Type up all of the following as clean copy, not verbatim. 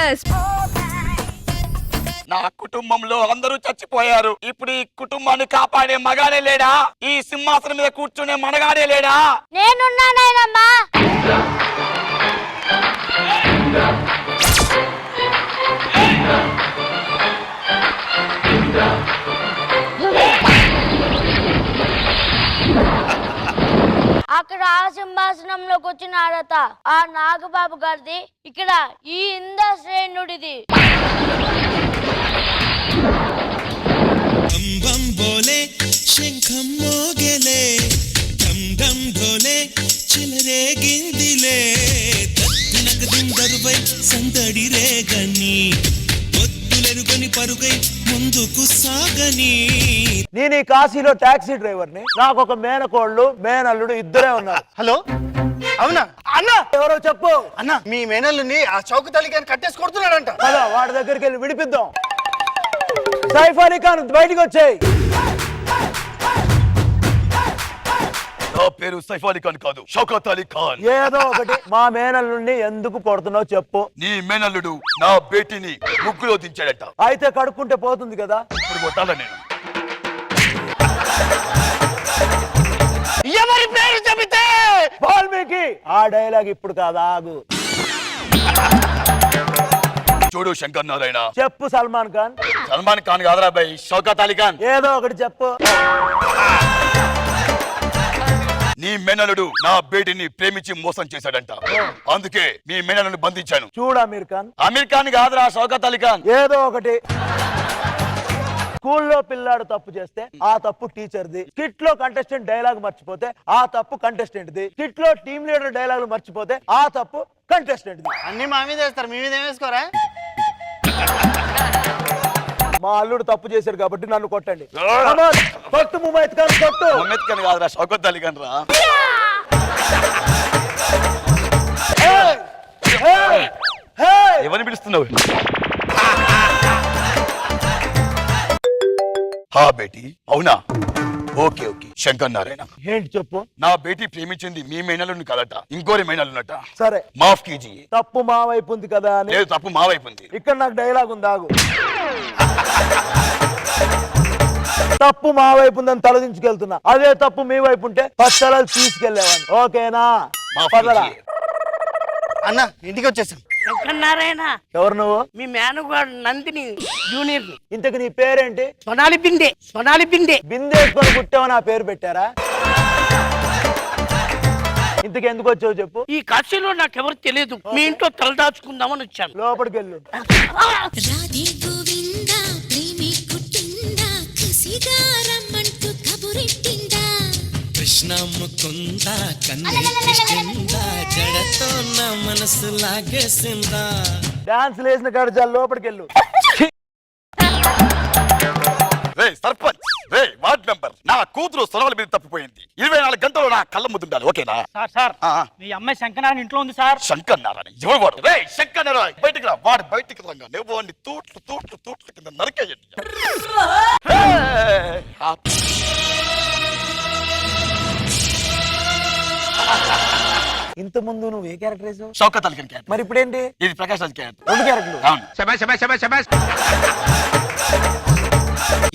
Reverse. నా కుటుంబంలో అందరూ చచ్చిపోయారు. ఇప్పుడు ఈ కుటుంబాన్ని కాపాడే మగాడే లేడా? ఈ సింహాసనం మీద కూర్చునే మనగాడే లేడా? నేనున్నానమ్మా. అక్కడ ఆ సింహాసనంలోకి వచ్చిన ఆడత ఆ నాగబాబు గారిది, ఇక్కడ ఈ ఇంద్రశ్రేణుడిది. बम बोले शंखम मोगले डम डम ढोले चिलरे गिंदिले तत्नक दुंदरुवै संदడి రేగని ఒత్తులెరుగని పరుగై ముందుకు సాగని. నేను ఈ కాశీలో టాక్సీ డ్రైవర్ని. నాకు ఒక మేనకోళ్ళు మేనల్లుడు ఇద్దరే ఉన్నారు. హలో, అవునా అన్న? ఎవరో చెప్పు అన్న. మీ మేనల్ని ఆ చౌక తల్లికి కట్టేసి కొడుతున్నాడంట. కదా వాడి దగ్గరికి వెళ్ళి విడిపిద్దాం. సైఫ్ అలీ ఖాన్ బయటికి వచ్చాయి. నా పేరు సైఫ్ అలీ ఖాన్ కాదు, షౌకత్ అలీ ఖాన్. ఏదో ఒకటి. మా మేనల్లుడిని ఎందుకు కొడుతున్నావు చెప్పు. నీ మేనల్లుడు నా బేటీని ముగ్గులో దించాడట. అయితే కడుక్కుంటే పోతుంది కదా. ఇప్పుడు కొట్టాల నేను. ఎవరి పేరు చెబితే వాల్మీకి. ఆ డైలాగ్ ఇప్పుడు కాదు, ఆగు. చూడు శంకర్ నారాయణ. చెప్పు సల్మాన్ ఖాన్. సల్మాన్ ఖాన్ కాదురా బాయ్, షౌకత్ అలీ ఖాన్. ఏదో ఒకటి చెప్పు. నీ మేనల్లుడు నా బేటీని ప్రేమించి మోసం చేశాడంట. అందుకే మీ మేనల్లుని బంధించాను. చూడు అమీర్ ఖాన్. అమీర్ ఖాన్ కాదురా, షౌకత్ అలీ ఖాన్. ఏదో ఒకటి. స్కూల్లో పిల్లాడు తప్పు చేస్తే ఆ తప్పు టీచర్ది. స్కిట్ లో కంటెస్టెంట్ డైలాగ్ మర్చిపోతే ఆ తప్పు కంటెస్టెంట్ ది. స్కిట్ లో టీమ్ లీడర్ డైలాగ్ మర్చిపోతే ఆ తప్పు కంటెస్టెంట్ ది. అన్ని మా మీద వేస్తారు, మీ మీద ఏం వేసుకోరా? మా అల్లుడు తప్పు చేశాడు కాబట్టి నన్ను కొట్టండి. Come on, కొట్టు ముమైత్ ఖాన్, కొట్టు. ముమైత్ ఖాన్ కాదురా, షౌకత్ అలీ ఖాన్ రా. ఎవరిని పిలుస్తున్నావు? హా బేటీ, అవునా? Okay okay Shankar Narayana. ఏంటి చెప్పు. నా బేటీ ప్రేమించింది మీ మేనల్లుని కదట, ఇంకోరి మేనల్లునట. సరే, మాఫ్ కీజీ. తప్పు మా వైపు ఉంది కదా అని. లేదు, తప్పు మా వైపు ఉంది. ఇక్కడ నాకు డైలాగ్ ఉంది, ఆగు. తప్పు మా వైపు ఉందని తలదించుకెళ్తున్నా. అదే తప్పు మీ వైపు ఉంటే పచ్చలాలు తీసుకెళ్లేవాడిని. ఓకేనా? మాఫ్ పదరా. కీజీ. అన్న, ఇంటికి వచ్చేసాం. నారాయణ, ఎవరు నువ్వు? మీ మేనగాడు నందిని జూనియర్ ని. ఇంతకు నీ పేరేంటి? సొనాలి బిందే. సొనాలి బిందే. బిందేసుకొని పుట్టావని ఆ పేరు పెట్టారా? ఇంతకు ఎందుకు వచ్చావు చెప్పు. ఈ కాశీలో నాకెవరు తెలియదు, మీ ఇంట్లో తలదాచుకుందామని వచ్చాను. లోపలికి వెళ్ళు. రాధే గోవిందా ప్రేమి కుట్టిందా కసిగా రమ్మంటూ కబురెట్టిందా కృష్ణ ముకుంద కన్నే కృష్ణందా జడతో నా మనసు లాగేసిందా. డాన్స్ లేసిన కాడ చాలు, లోపలికి వెళ్ళు. రే సర్పంచ్, రే వార్డ్ మెంబర్, నా కూతురు సొనవల మీద తప్పిపోయింది. 24 గంటలు నా కళ్ళ ముందు ఉండాలి. ఓకేనా? సార్ ఆ, మీ అమ్మాయి శంకనారాయణ ఇంట్లో ఉంది సార్. శంకర్ నారాయణ ఎవరు వాడు? రే శంకర్ నారాయణ బయటికి రా. వాడు బయటికి రంగా నువ్వు వాడిని తూట్లు తూట్లు తూట్లు కింద నరికేయండి. ఇంత ముందు నువ్వు ఏ క్యారెక్టర్ వేసావు? షౌకత్ అలీ ఖాన్ క్యారెక్టర్. మరి ఇప్పుడేంటి? ఇది ప్రకాష్ రాజ్ క్యారెక్టర్. 2 క్యారెక్టర్లు. అవును.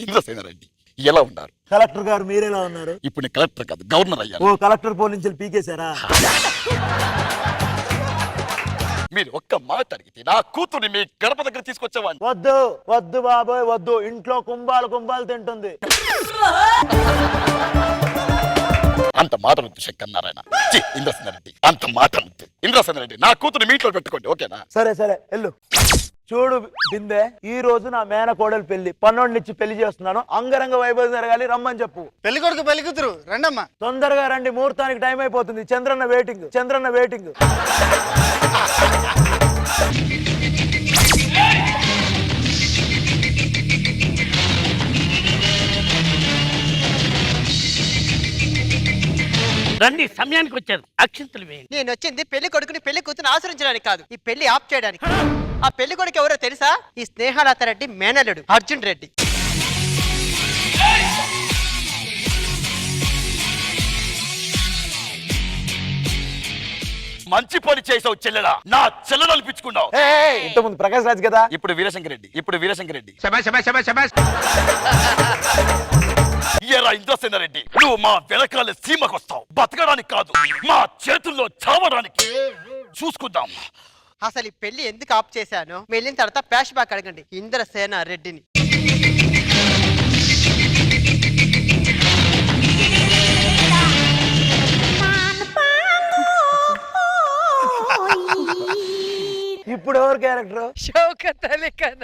ఇంద్రసేనారెడ్డి ఎలా ఉన్నారు? కలెక్టర్ గారు మీరెలా ఉన్నారు? ఇప్పుడు నేను కలెక్టర్ కాదు, గవర్నర్ అయ్యాను. ఓ, కలెక్టర్ పోల్ నుంచి పీకేశారా? మీరు ఒక్క మాట అడిగితే నా కూతుర్ని మీ గడప దగ్గర తీసుకొచ్చేవాడిని. వద్దు వద్దు బాబోయ్ వద్దు. ఇంట్లో కుంభాలు కుంభాలు తింటుంది. అంత మాట వద్దు శంకర్ నారాయణ. ఇంద్రసేనారెడ్డి అంత మాట వద్దు. ఇంద్రసేనారెడ్డి నా కూతురు మీ ఇంట్లో పెట్టుకోండి. ఓకేనా? సరే సరే వెళ్ళు. చూడు బిందే, ఈ రోజు నా మేనకోడలు పెళ్లి. పన్నోడినిచ్చి పెళ్లి చేస్తున్నాను. అంగరంగ వైభవం జరగాలి. రమ్మని చెప్పు. పెళ్లి కొడుకు పెళ్లి కూతురు రండమ్మా. తొందరగా రండి, ముహూర్తానికి టైం అయిపోతుంది. Chandranna waiting, Chandranna waiting. రండి, సమయానికి వచ్చారు. అక్షింతలు వేయండి. నేను వచ్చింది పెళ్లి కొడుకుని పెళ్లి కూతురు ఆచరించడానికి కాదు, ఈ పెళ్లి ఆఫ్ చేయడానికి. ఆ పెళ్లి కొడుకు ఎవరో తెలుసా? ఈ స్నేహలత రెడ్డి మేనల్లుడు అర్జున్ రెడ్డి. మంచి పని చేసావు చెల్లెలా. నా చెల్లెలు అనిపించుకున్నావు. ఇంతకుముందు ప్రకాష్ రాజ్ కదా. ఇప్పుడు వీరశంకర్ రెడ్డి. ఏరా ఇంద్రసేన రెడ్డి, నువ్వు మా వెనకాల సీమకు వస్తావు. బతకడానికి కాదు, మా చేతుల్లో చావడానికి. చూసుకుందాం. అసలు ఈ పెళ్లి ఎందుకు ఆప్ చేశాను వెళ్ళిన తర్వాత ఫ్లాష్ బ్యాక్ అడగండి ఇంద్రసేన రెడ్డిని. ఇప్పుడు ఎవరు క్యారెక్టర్? షౌకత్ అలీ ఖాన్.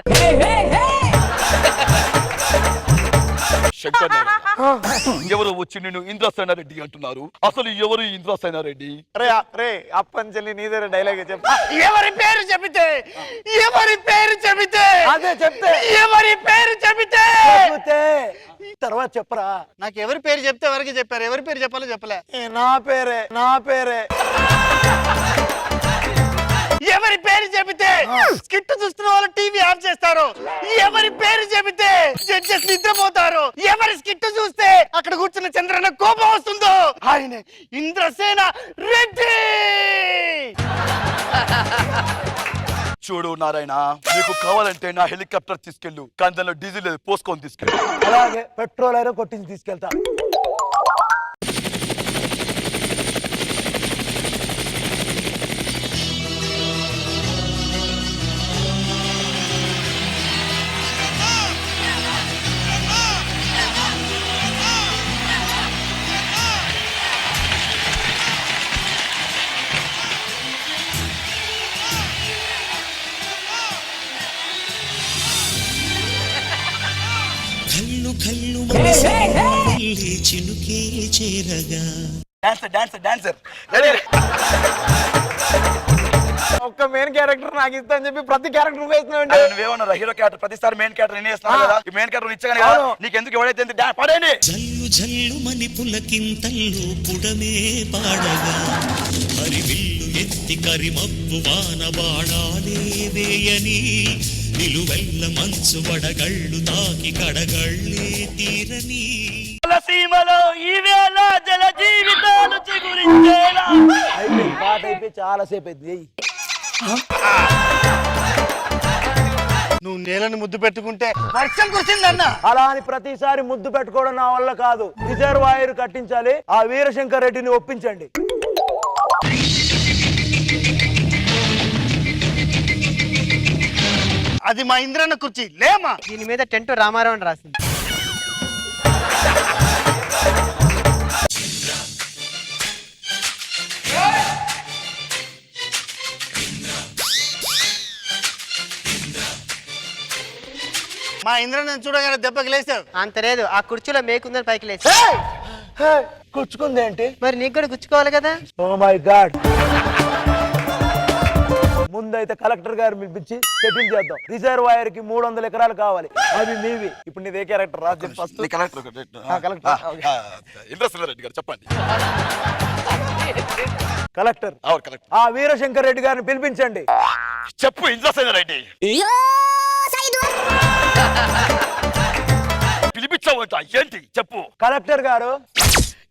శంకర్ నారాయణ, ఎవరు వచ్చి నిన్ను ఇంద్రసేన రెడ్డి అంటున్నారు? అసలు ఎవరు ఇంద్రసేన రెడ్డి? రే అప్పంచెల్లి నీ దగ్గర డైలాగ్ చెప్పు. ఎవరి పేరు చెబితే అదే చెప్తే ఎవరి పేరు చెబితే తర్వాత చెప్పరా. నాకు ఎవరి పేరు చెప్తే ఎవరికి చెప్పారు, ఎవరి పేరు చెప్పాలో చెప్పలే. నా పేరే ఎవరి పేరు చెబితే స్కిట్ చూస్తున్న వాళ్ళు టీవీ ఆఫ్ చేస్తారు. ఎవరి పేరు చెబితే జడ్జెస్ నిద్రపోతారు. ఎవరి స్కిట్ చూస్తే అక్కడ కూర్చున్న చంద్రన్న కోపం వస్తుందో ఆయన ఇంద్రసేన రెడ్డి. చూడు నారాయణ, నీకు కావాలంటే నా హెలికాప్టర్ తీసుకెళ్ళు, కానీ దానిలో డీజిల్ లేదు, పోసుకొని తీసుకెళ్ళు. అలాగే పెట్రోల్ అయినా కొట్టించి తీసుకెళ్తా. కళ్ళు కళ్ళు మనసు చినుకే చేరగా. డాన్సర్ ఒక్క మెయిన్ క్యారెక్టర్ నాకు ఇస్తా అని చెప్పి ప్రతి క్యారెక్టర్ వేస్తున్నావు. నువ్వేమన్నా హీరో క్యారెక్టర్ ప్రతిసారి మెయిన్ క్యారెక్టర్ నేను వేస్తున్నావు కదా. ఈ మెయిన్ క్యారెక్టర్ ఇచ్చగానే కదా, నీకెందుకు ఎవడైతే పడేయండి. జల్లు జల్లు మని పులకింతల్లు పుడమే పాడగా. హరివిల్లు ఎత్తి కరిమప్పు వాన బాణాలే వేయని. నిలువెల్ల మంచు వడగళ్ళు తాకి కడగళ్ళే తీరని. సీమలో ఈ వేళ జల జీవితాలు చిగురించేలా. అయిపోయి పాట అయిపోయి చాలా సేపు అయింది. నువ్వు నేలని ముద్దు పెట్టుకుంటే వర్షం కురిసిందన్న. అలా అని ప్రతిసారి ముద్దు పెట్టుకోవడం నా వల్ల కాదు. రిజర్వాయర్ కట్టించాలి. ఆ వీరశంకర్ రెడ్డిని ఒప్పించండి. అది మా ఇంద్రన్న కుర్చీ లేమా. దీని మీద టెంటు రామారావు అని రాసింది. మా ఇంద్రన్న చూడగానే దెబ్బకి లేసావు. అంత లేదు, ఆ కుర్చీలో మేకుందని పైకి లేచి. గుచ్చుకుంది ఏంటి? మరి నీకు కూడా గుచ్చుకోవాలి కదా. Oh my god. ముందైతే కలెక్టర్ గారు పిలిపించి సెటిల్ చేద్దాం. రిజర్వాయర్ కి 300 ఎకరాలు కావాలి. అది మీవి. ఇప్పుడు నీదే క్యారెక్టర్ రాజు ఫస్ట్. ఇంద్రసేన రెడ్డి గారు చెప్పండి. కలెక్టర్ ఆ వీరశంకర్ రెడ్డి గారిని పిలిపించండి. చెప్పు ఇంద్రసేన రెడ్డి. పిలిపించావంట ఏంటి చెప్పు. కలెక్టర్ గారు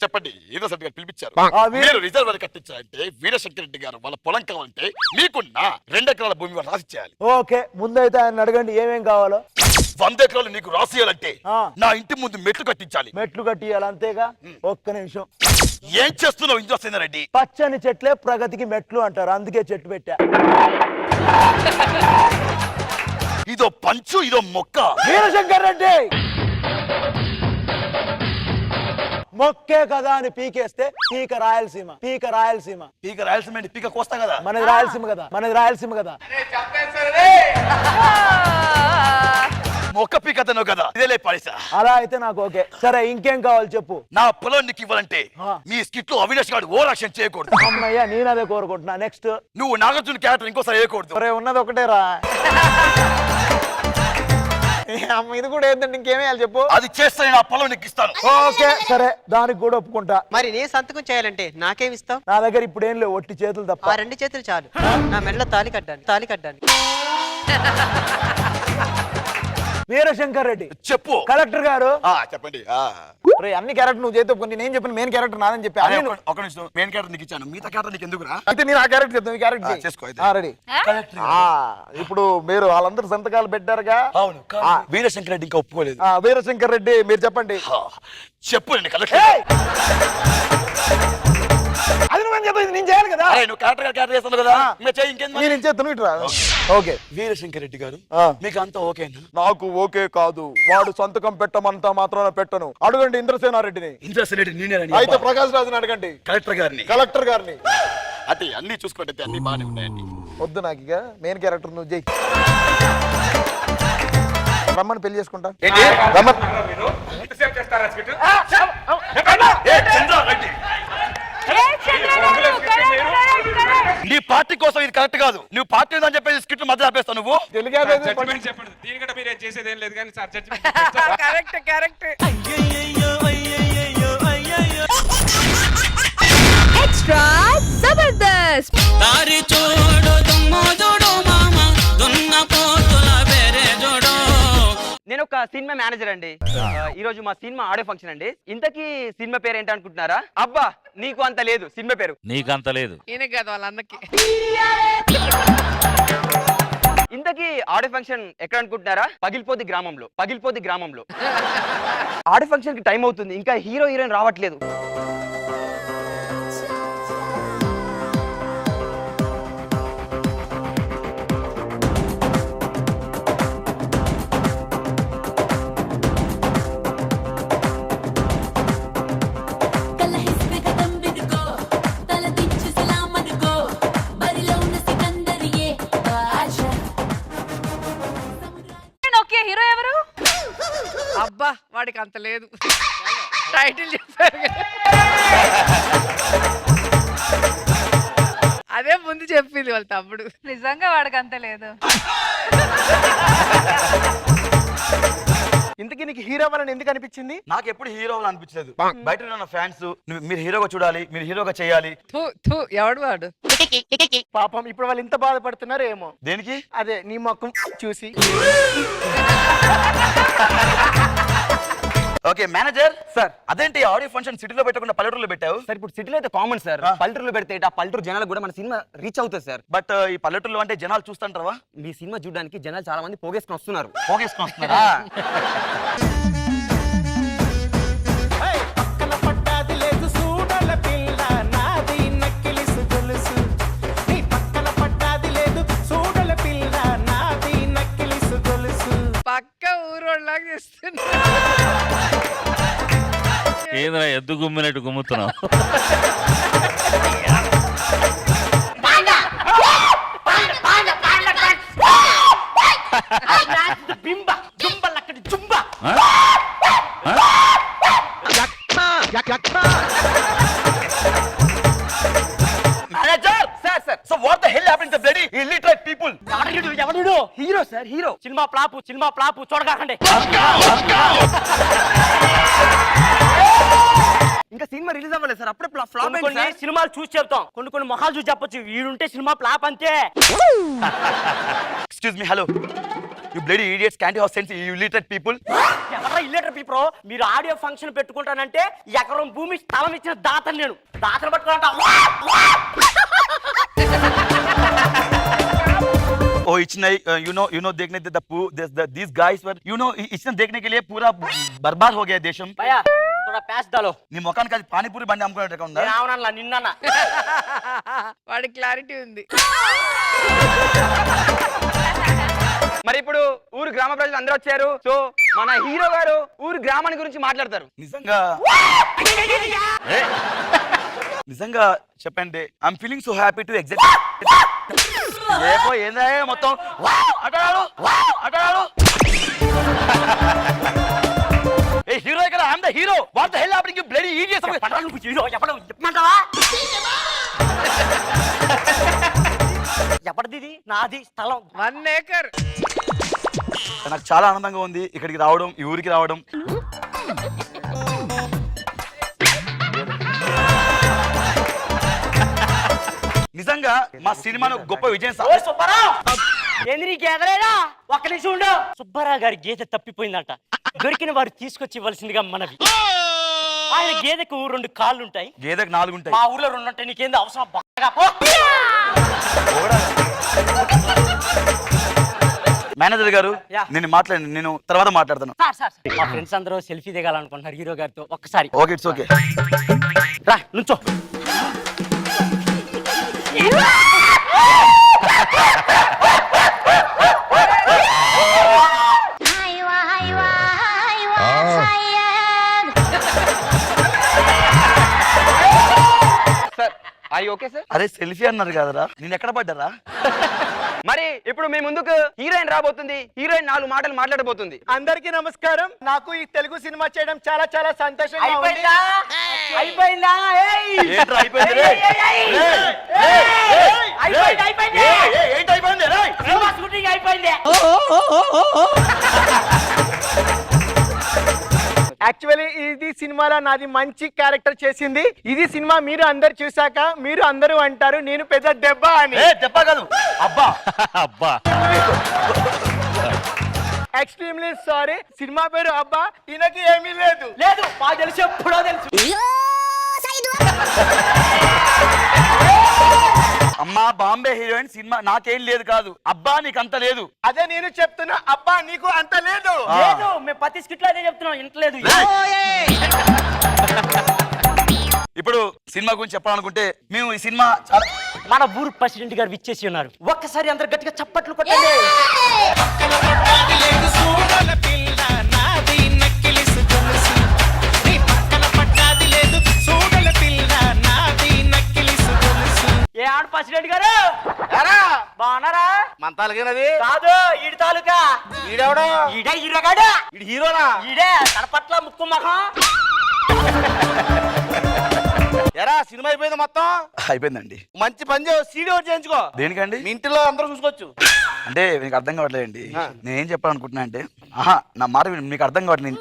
చెప్పండి. ఇంద్రసేన గారు పిలిపించారు. మీరు రిజర్వాయర్ కట్టించాలంటే వీరశంకర్ రెడ్డి గారు వాళ్ళ పొలం కావాలంటే మీకున్న 2 ఎకరాల భూమి రాసి చేయాలి. ఓకే, ముందైతే ఆయన అడగండి ఏమేం కావాలో. 100 ఎకరాలు నీకు రాసియాలంటే నా ఇంటి ముందు మెట్లు కట్టించాలి. మెట్లు కట్టియాలి అంతేగా. ఒక్క నిమిషం. ఏం చేస్తున్నావు ఇంద్రసేన రెడ్డి? పచ్చని చెట్లే ప్రగతికి మెట్లు అంటారు, అందుకే చెట్టు పెట్టా. ఇదో పంచు, ఇదో మొక్క. వీరశంకర్ రెడ్డి మొక్కే కదా అని పీకేస్తే పీక రాయలసీమ. పీక రాయలసీమ ఏంటి? పీక కోస్తా కదా. మనది రాయలసీమ కదా. మొక్క పీకతను కదా, ఇదేలే పైసా. అలా అయితే నాకు ఓకే. సరే ఇంకేం కావాలి చెప్పు. నా పొలం నీకు ఇవ్వాలంటే మీ స్కిట్ లో అవినాష్ గారు ఓ రక్షణ చేయకూడదు. అమ్మయ్యా, నేను అదే కోరుకుంటున్నా. నెక్స్ట్ నువ్వు నాగార్జున క్యారెక్టర్ ఇంకోసారి వేయకూడదు. ఉన్నది ఒకటేరా. ఇది కూడా ఏంటంటే ఇంకేమేయాలి చెప్పు. అది చేస్తే నా పొలం నీకు ఇస్తాను. ఓకే సరే, దానికి కూడా ఒప్పుకుంటా. మరి నేను సంతకం చేయాలంటే నాకేమిస్తావు? నా దగ్గర ఇప్పుడు ఏం లేవు, ఒట్టి చేతులు తప్ప. ఆ 2 చేతులు చాలు. నా మెడలో తాళి కట్టాను. వీరశంకర్ రెడ్డి చెప్పు. కలెక్టర్ గారు. చెప్పండి. రే, అన్ని క్యారెక్టర్ నువ్వు చేతి ఒప్పుకొని నేను చెప్పిన మెయిన్ క్యారెక్టర్ నాదని చెప్పి అదే ఒక నిమిషం, మెయిన్ క్యారెక్టర్ నీకు ఇచ్చాను, మిగతా క్యారెక్టర్ నీకు ఎందుకురా? అయితే నేను ఆ క్యారెక్టర్ చెప్తాను, ఈ క్యారెక్టర్ చేసుకో అయితే. రెడీ. ఇప్పుడు మీరు వాళ్ళందరూ సంతకాలు పెట్టారుగా. అవును. వీరశంకర్ రెడ్డి ఇంకా ఒప్పుకోలేదు. వీరశంకర్ రెడ్డి మీరు చెప్పండి. చెప్పు కలెక్టర్. అది నువ్వు చెప్పేది నేను చేయాలి కదా. నువ్వు క్యారెక్టర్ చేస్తాను కదా, ఇంకా చెయ్యి, ఇంకేంది? నేను చేస్తాను ఇట్లా. ఓకే. వీరశంకర్ రెడ్డి గారు, మీకు అంతా ఓకేనా? నాకు ఓకే కాదు, వాడు సంతకం పెట్టమంతా మాత్రాన పెట్టను. అడగండి ఇంద్రసేనారెడ్డిని. ఇంద్రసేన రెడ్డి నేనేనండి. అయితే ప్రకాష్ రాజుని అడగండి. కలెక్టర్ గారిని. కలెక్టర్ గారిని. అంటే అన్ని చూసుకోండి, అన్ని బాగానే ఉన్నాయండి. వద్దు నాకు ఇక మెయిన్ క్యారెక్టర్ నువ్వు చేయి. రమ్మని పెళ్లి చేసుకుంటా. రమ్మని. నీ పార్టీ కోసం ఇది కరెక్ట్ కాదు. నువ్వు పార్టీ అని చెప్పేసి స్కిట్ మధ్య ఆపేస్తావు నువ్వు. జడ్జిమెంట్ చెప్పండి. దీనికంటే మీరు చేసేది ఏం లేదు కానీ sir judgement. Correct correct. Extra Jabardasth. దారి చూడు దుమ్ము చూడు మామ దున్న పోతుల బెరే చూడు. నేను ఒక సినిమా మేనేజర్ అండి. ఈ రోజు మా సినిమా ఆడియో ఫంక్షన్ అండి. ఇంతకీ సినిమా పేరు ఏంటి అనుకుంటున్నారా? అబ్బా నీకు అంత లేదు సినిమా పేరు. నీకంత లేదు. ఈయన కాదు వాళ్ళందరికి. ఇంతకీ ఆడియో ఫంక్షన్ ఎక్కడ అనుకుంటున్నారా? పగిలిపోద్ది గ్రామంలో. పగిలిపోద్ది గ్రామంలో. ఆడియో ఫంక్షన్ కి టైం అవుతుంది, ఇంకా హీరో హీరోయిన్ రావట్లేదు. ఓకే, హీరో ఎవరు? అబ్బా వాడికి అంత లేదు. టైటిల్ చెప్పారు కదా. అదే ముందు చెప్పింది వాళ్ళ తమ్ముడు. నిజంగా వాడికి అంత లేదు. ఇంతకీ నీకు హీరో అవ్వాలని ఎందుకు అనిపించింది? నాకు ఎప్పుడు హీరో అనిపించలేదు. బయట ఉన్న ఫ్యాన్స్ మీరు హీరోగా చూడాలి, మీరు హీరోగా చేయాలి. ఎవడు వాడు? పాపం ఇప్పుడు వాళ్ళు ఇంత బాధపడుతున్నారు ఏమో. దేనికి? అదే నీ మొక్కం చూసి. Okay manager sir. అదేంటి ఆడియో ఫంక్షన్ సిటీలో పెట్టకుండా పల్లెటూరులో పెట్టావు? సార్ ఇప్పుడు సిటీలో అయితే కామన్ సార్. పల్లెటూరులో పెడితే ఆ పల్లెటూరు జనాలకు కూడా మన సినిమా రీచ్ అవుతుంది సార్. బట్ ఈ పల్లెటూరులో అంటే జనాలు చూస్తుంటారా? మీ సినిమా చూడడానికి జనాలు చాలా మంది పోగేసుకుని వస్తున్నారు. పోగేసుకుంటున్నారా? పక్క ఊరోళ్ళలాగా చేస్తున్నా. ఏంద్రా ఎద్దు గుమ్మినట్టు గుమ్ముతున్నావు? Manager sir sir so what the hell happening to bloody illiterate people? ఎవడు? Hero sir, hero. Cinema flop చూడకండి. ఇంకా సినిమా రిలీజ్ అవ్వలేదు సార్, అప్పుడే ఫ్లాప్ కొన్ని సినిమాలు చూసి చెప్తాం, కొన్ని మొహాలు చూసి చెప్పొచ్చు. వీడుంటే సినిమా ఫ్లాప్ అంతే. Excuse me, hello, you bloody idiots, can't you have sense, you illiterate people? ఎవరా ఇల్లేటర్ పీపుల్? మీరు ఆడియో ఫంక్షన్ పెట్టుకుంటానంటే ఎకరం భూమి స్థలం ఇచ్చిన దాతను నేను. దాతను పట్టుకుంటా. ओ इचने you know देखने these guys were इचने देखने के लिए पूरा बर्बाद हो गया देशम భయ్యా थोड़ा प्यास डालो. నీ ముఖానికి అది పానీపూరి బండి అమ్ముకునేట్టుగా ఉందా? అవునన్నా నిన్నన్నా. వాడి క్లారిటీ ఉంది. మరి ఇప్పుడు ఊరు గ్రామ ప్రజలు అందరూ వచ్చారు. సో మన హీరో గారు ఊరు గ్రామాన్ని గురించి మాట్లాడతారు. నిజంగా చెప్పండి, I'm feeling so happy to exit. ఏపో ఏందా మొత్తం అటాడు ఏ హీరో ఇక్కడ, I'm the hero. What the hell happening you bloody idiots? నువ్వు హీరో చెప్పమంటావా? ఎప్పటిది? నాది స్థలం 1 acre. నాకు చాలా ఆనందంగా ఉంది ఇక్కడికి రావడం, ఈ ఊరికి రావడం. నిజంగా మా సినిమాను గొప్ప విజయం ఏంది నీ గేదలేదా? ఒక్క నిమిషం ఉండు. సుబ్బారావు గారి గేదె తప్పిపోయిందంట. దొరికిన వారు తీసుకొచ్చి ఇవ్వాల్సిందిగా మనవి. ఆయన గేదెకు 2 కాళ్ళు ఉంటాయి, గేదెకు 4 ఉంటాయి. మా ఊర్లో 2 ఉంటాయి. నీకేంది అవసరం? బాగా పో. మేనేజర్ గారు యా. నేను మాట్లాడండి, నేను తర్వాత మాట్లాడతాను. సార్ మా ఫ్రెండ్స్ అందరూ సెల్ఫీ దిగాలనుకుంటున్నారు హీరో గారితో. ఒక్కసారి ఓకే, ఇట్స్ ఓకే. రా నుంచో. సార్ అయ్యి ఓకే సార్. అరే సెల్ఫీ అన్నారు కదరా, నేను ఎక్కడ పడ్డారా? మరి ఇప్పుడు మీ ముందుకు హీరోయిన్ రాబోతుంది. హీరోయిన్ 4 మాటలు మాట్లాడబోతుంది. అందరికీ నమస్కారం. నాకు ఈ తెలుగు సినిమా చేయడం చాలా చాలా సంతోషంగా ఉంది. అయిపోయిందా? అయిపోయిందా? ఏంట్రా అయిపోయింది రే? అయిపోయింది. ఏంటి అయిపోయింది రే? సినిమా షూటింగ్ అయిపోయింది. యాక్చువల్లీ ఇది సినిమాలో నాది మంచి క్యారెక్టర్ చేసింది. ఇది సినిమా మీరు అందరు చూసాక మీరు అందరూ అంటారు నేను పెద్ద దెబ్బ అని. దెబ్బ కాదు, అబ్బా. అబ్బా. Extremely sorry. సినిమా పేరు అబ్బా, ఈయనకి ఏమీ లేదు. లేదు మాకు తెలుసు, ఎప్పుడో తెలుసు. అమ్మా బాంబే హీరోయిన్ సినిమా నాకేం లేదు కాదు. అబ్బా నీకు అంత లేదు. అదే నేను చెప్తున్నా, అబ్బా నీకు అంత లేదు. లేదు మేము ప్రతి స్కిట్ లో అదే చెప్తున్నాం, ఇంటలేదు. ఇప్పుడు సినిమా గురించి చెప్పాలనుకుంటే మేము ఈ సినిమా చాలా మన ఊరు ప్రెసిడెంట్ గారు విచ్చేసి ఉన్నారు. ఒక్కసారి అందరు గట్టిగా చప్పట్లు కొట్టండి. ఏ ఆడ ప్రెసిడెంట్ గారు బాగున్నారా? మంతాలకేనది కాదు ఈడి తాలూకా. ఈడెవడో? ఈడే హీరోగాడు. ఈడు హీరోనా? ఈడే కనపట్ల ముక్కు మహం. ఎరా సినిమా అయిపోయింది మొత్తం? అయిపోయిందండి. మంచి పని చేయ, సీడీ ఒకటి చేయించుకో. దేనికండి? మీ ఇంటిలో అందరూ చూసుకోవచ్చు. అంటే మీకు అర్థం కావట్లేదండి. నేనేం చెప్పాలనుకుంటున్నా అంటే, నా మాట మీకు అర్థం కావట్లేదు.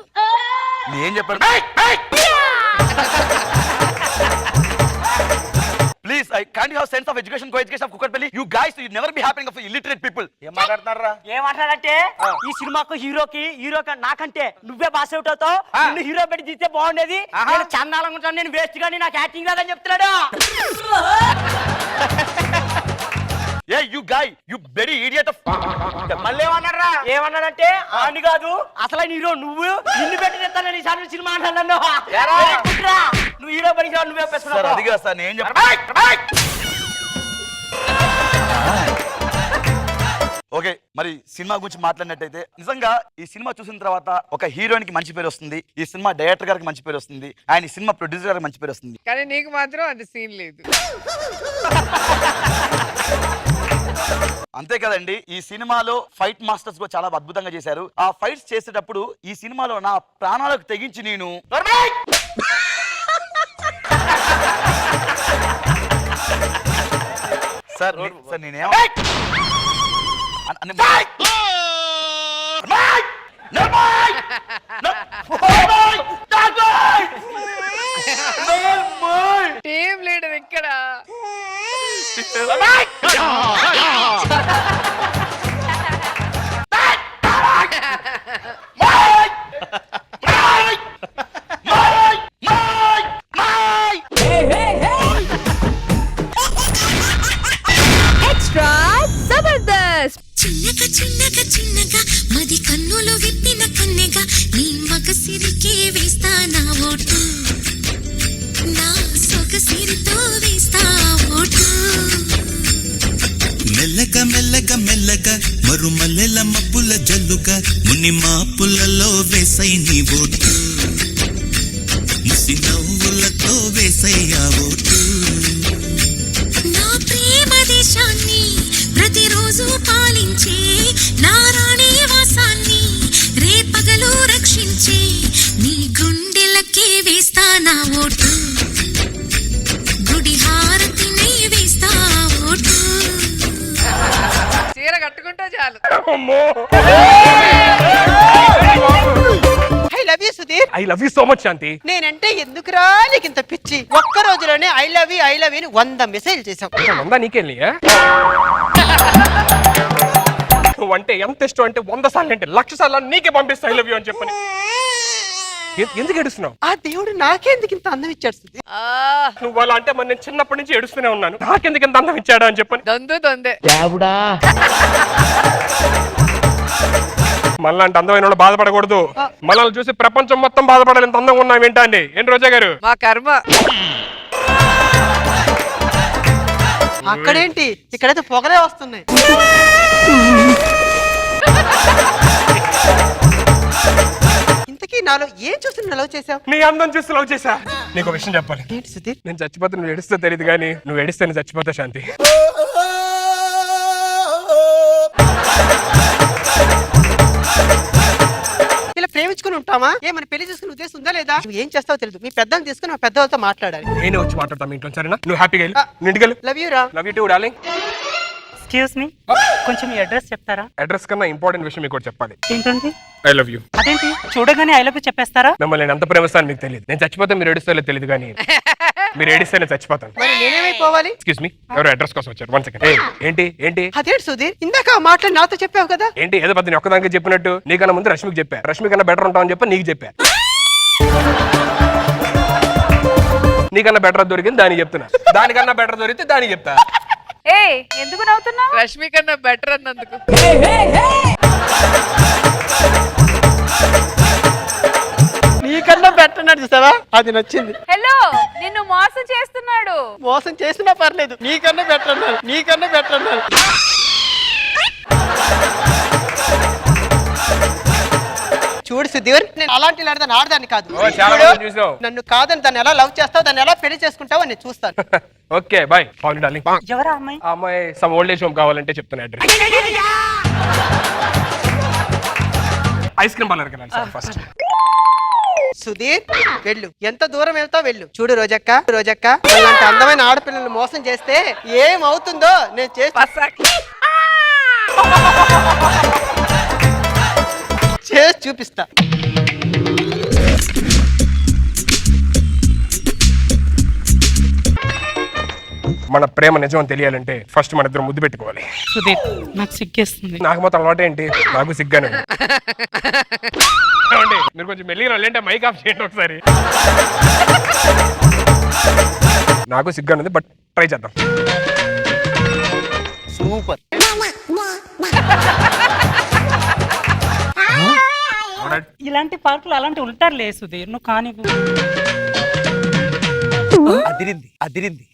నేనేం చెప్పాను? Please, I can't you have sense of education, co-education of Kukatpalli? You guys, you never be happening of illiterate people. ఏం మాట్లాడుతున్నారా? ఏమంటాడంటే ఈ సినిమాకు హీరోకి నాకంటే నువ్వే బాస్ అవుట్ అవుతావు. నిన్ను హీరో పెట్టి తీస్తే బాగుండేది. నేను చందాలంగా ఉంటాను, నేను వేస్ట్ గానీ నాకు యాక్టింగ్ రాదని చెప్తున్నాడు. Yeah, you guy, you very idiot of. మళ్ళీ ఏమన్నారా? ఏమన్నాడంటే అని కాదు అసలైన హీరో నువ్వు, నిన్ను పెట్టి తెస్తానని ఈసారి సినిమా అంటాను. నువ్వు హీరో పని నువ్వే సార్ పెట్టుకున్నావు. అది కాదు సార్, నేను చెప్పాను. ఓకే, మరి సినిమా గురించి మాట్లాడినట్టయితే నిజంగా ఈ సినిమా చూసిన తర్వాత ఒక హీరోయిన్ కి మంచి పేరు వస్తుంది, ఈ సినిమా డైరెక్టర్ గారికి మంచి పేరు వస్తుంది, ఆయన సినిమా ప్రొడ్యూసర్ గారికి మంచి పేరు వస్తుంది. కానీ నీకు మాత్రం అది సీన్ లేదు. అంతే కదండి. ఈ సినిమాలో ఫైట్ మాస్టర్స్ కూడా చాలా అద్భుతంగా చేశారు. ఆ ఫైట్స్ చేసేటప్పుడు ఈ సినిమాలో నా ప్రాణాలకు తెగించి నేను సార్ నేనేమో టీమ్ లీడర్ ఇక్కడ. ఎక్స్ట్రా జబర్దస్త్. చిన్నగా చిన్నగా చిన్నగా మది కన్నులు విప్పిన కన్నెగా నీ మగ సిరికే వేస్తా నా ఓటు, నా సొగ సిరితో వేస్తా ఓటు. మెల్లగా మెల్లగా మెల్లగా మరుమల్లెల మబ్బుల జల్లుగా ముని మాపులలో వేసై నీ ఓటు, ముసి నవ్వులతో వేసయ్యా ఓటు. నా ప్రేమ దేశాన్ని ప్రతిరోజు పాలించే నా రాణి వాసాన్ని రేపగలు రక్షించే నీ గుండెలకే వేస్తా నా ఓటు, గుడి హారతిని వేస్తా ఓటు. చీర కట్టుకుంటే చాలు. I love you Sudheer. I love you so much Shanti. నేనంటే ఎందుకురా నీకు ఇంత పిచ్చి? ఒక్క రోజులోనే ఐ లవ్ యూ అని 100 మెసేజ్ చేసాం. ఉందా నీకెళ్ళి? నువ్వంటే ఎంత ఇష్టం అంటే 100 సార్లు అంటే 1,00,000 సార్లు నీకే పంపిస్తా ఐ లవ్ యూ అని చెప్పని. ఎందుకు ఏడుస్తున్నావు? ఆ దేవుడు నాకెందుకు ఇంత అందం ఇచ్చాడు సుధీర్? నువ్వు అలా అంటే మరి నేను చిన్నప్పటి నుంచి ఏడుస్తూనే ఉన్నాను. నాకెందుకు ఇంత అందం ఇచ్చాడు అని చెప్పని. దొందే మనలాంటి అందమైన వాళ్ళు బాధపడకూడదు. మనల్ని చూసి ప్రపంచం మొత్తం బాధపడాలి. ఎంత అందంగా ఉన్నాం ఏంటండి? ఏంటి రోజా గారు? మా కర్మ. అక్కడేంటి ఇక్కడైతే పొగలే వస్తున్నాయి. ఇంతకీ నాలో ఏం చూసి లవ్ చేసావు? నీ అందం చూసి లవ్ చేసా. నీకు విషయం చెప్పాలి. ఏంటి సుధీర్? నేను చచ్చిపోతే నువ్వు ఏడిస్తే తెలియదు కానీ నువ్వు ఏడిస్తే నేను చచ్చిపోతా శాంతి. ఇలా ప్రేమించుకుని ఉంటామా? ఏమని పెళ్లి చేసుకుని ఉద్దేశం ఉందా లేదా? నువ్వు ఏం చేస్తావో తెలియదు. మీ పెద్దలు తీసుకుని మా పెద్దలతో మాట్లాడాలి. నేనే వచ్చి మాట్లాడతా మీ ఇంట్లో, సరేనా? నువ్వు హ్యాపీగా వెళ్ళు. ఇంటికి వెళ్ళు. లవ్ యూ రా. Love you two darling. Excuse me, కొంచెం మీ అడ్రస్ చెప్తారా? అడ్రస్ కన్నా ఇంపార్టెంట్ విషయం మీకు ఒకటి చెప్పాలి. ఏంటండి? I love you. అదేంటి చూడగానే ఐ లవ్ యూ చెప్పేస్తారా? మిమ్మల్ని నేను ఎంత ప్రేమిస్తాను మీకు తెలియదు. నేను చచ్చిపోతే మీరు ఏడుస్తారో తెలియదు కానీ మీరు ఏడిస్తే నేను చచ్చిపోతాను. మరి నేనేమైపోవాలి? ఎక్స్క్యూజ్ మీ, ఎవరు అడ్రస్ కోసం వచ్చారు? 1 సెకండ్. ఏంటి ఏంటి అదేంటి సుధీర్? ఇందాక ఆ మాటలు నాతో చెప్పావు కదా. ఏంటి ఏదో పద్ధతి ఒక్కదానికి చెప్పినట్టు? నీకన్నా ముందు రష్మికి చెప్పా. రష్మి కన్నా బెటర్ ఉంటావు అని చెప్పి నీకు చెప్పా. నీకన్నా బెటర్ దొరికింది దానికి చెప్తున్నా. దానికన్నా బెటర్ దొరికితే దానికి చెప్తా. ఎందుకు నవ్వుతున్నావు? రష్మి కన్నా బెటర్ అన్నందుకు. నీకన్నా బెటర్ అన్నాడు చూసావా? అది నచ్చింది. హలో, నిన్ను మోసం చేస్తున్నాడు. మోసం చేసినా పర్లేదు. నీకన్నా బెటర్ అన్నాడు. నీకన్నా బెటర్ అన్నాడు. చూడు సుధీర్, నేను అలాంటి ఆడదాన్ని కాదు. చాలా మంది చూసావు. నన్ను కాదని దాన్ని ఎలా లవ్ చేస్తావు, దాన్ని ఎలా పెళ్లి చేసుకుంటావు అని చూస్తాను. Okay bye. పవన్ డార్లింగ్. ఎవరా అమ్మాయి? ఆ అమ్మాయి సమ్ ఓల్డ్ ఏజ్ హోమ్ కావాలంటే చెప్తున్నా అడ్రస్. ఐస్ క్రీమ్ పార్లర్కి వెళ్ళాలి సార్ ఫస్ట్. సుధీర్ వెళ్ళు, ఎంత దూరం వెళ్తావు వెళ్ళు. చూడు రోజక్క, అలాంటి అందమైన ఆడపిల్లలు మోసం చేస్తే ఏమవుతుందో నేను చేసి చూపిస్తా. మన ప్రేమ నిజం అని తెలియాలంటే ఫస్ట్ మన ఇద్దరు ముద్దు పెట్టుకోవాలి. సుధీర్, నాకు సిగ్గేస్తుంది. నాకు మొత్తం అలవాటు ఏంటి? నాకు సిగ్గానే ఉంది. ఏమండి, మీరు కొంచెం మెల్లిగా వెళ్ళంటే మైక్ ఆఫ్ చేయండి ఒకసారి. నాకు సిగ్గానే ఉంది, బట్ ట్రై చేద్దాం. సూపర్. ఇలాంటి పార్కులు అలాంటి ఉంటారులే సుధీర్, నువ్వు కానీ. అదిరింది.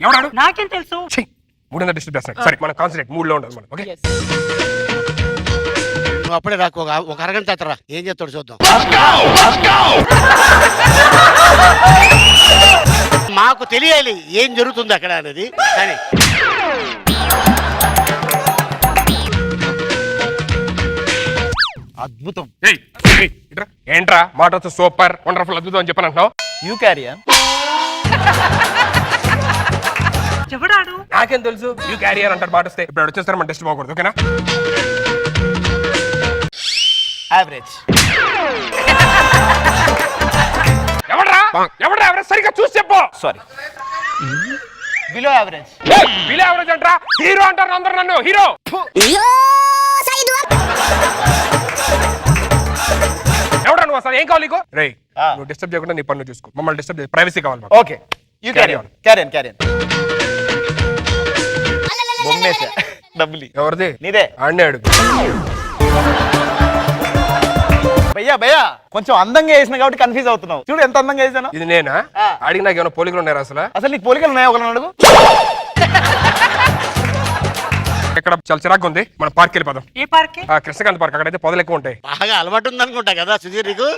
ఎవడాడు? నాకేం తెలుసు? మూడో డిస్టర్బ్ చేస్తాను. సరే, మనం కాన్సన్ట్రేట్ మూడ్ లో ఉండాలి మనం. ఓకే, నువ్వు అప్పుడే రాకు, ఒక అరగంట చేతరా. ఏం చేస్తాడు చూద్దాం. మాకు తెలియాలి ఏం జరుగుతుంది అక్కడ అనేది. కానీ అద్భుతం. ఏంట్రా మాట వస్తే సూపర్ వండర్ఫుల్ అద్భుతం అని చెప్పని అంటున్నావు? యూ క్యారియన్. ఎవడాడు? నాకేం తెలుసు? యూ క్యారియర్ అంటారు మాట వస్తే. ఇప్పుడు వచ్చేస్తారు, మన టెస్ట్ బాగకూడదు. ఓకేనా? యావరేజ్. ఎవడ్రా ఎవరైనా సరిగ్గా చూసి చెప్పు. Sorry, below average. Below average అంటారా? హీరో అంటారు అందరు నన్ను. హీరో ఎవడా నువ్వు? అసలు ఏం కావాలి నీకు? రే, నువ్వు డిస్టర్బ్ చేయకుండా నీ పన్ను చూసుకో. మమ్మల్ని డిస్టర్బ్ చేసి ప్రైవసీ కావాలి మాకు. Okay, you carry on. బొమ్మేసా డబ్బులి. ఎవరిది? నీదే. ఆడినే అడుగు. భయ్యా కొంచెం అందంగా వేసిన కాబట్టి కన్ఫ్యూజ్ అవుతున్నావు. చూడు ఎంత అందంగా వేసాను. ఇది నేనా? అడిగి నాకు ఏమైనా పోలికలు ఉన్నాయా? అసలు నీకు పోలికలు ఉన్నాయా? ఒకరిని అడుగు. ఇక్కడ చాలా చిరాకు ఉంది, మనం పార్క్ వెళ్ళిపోదాం. ఏ పార్క్? కృష్ణకాంత్ పార్క్. అక్కడైతే పొదలు ఎక్కువ ఉంటాయి. బాగా అలవాటు ఉంది అనుకుంటా కదా సుధీర్ నీకు.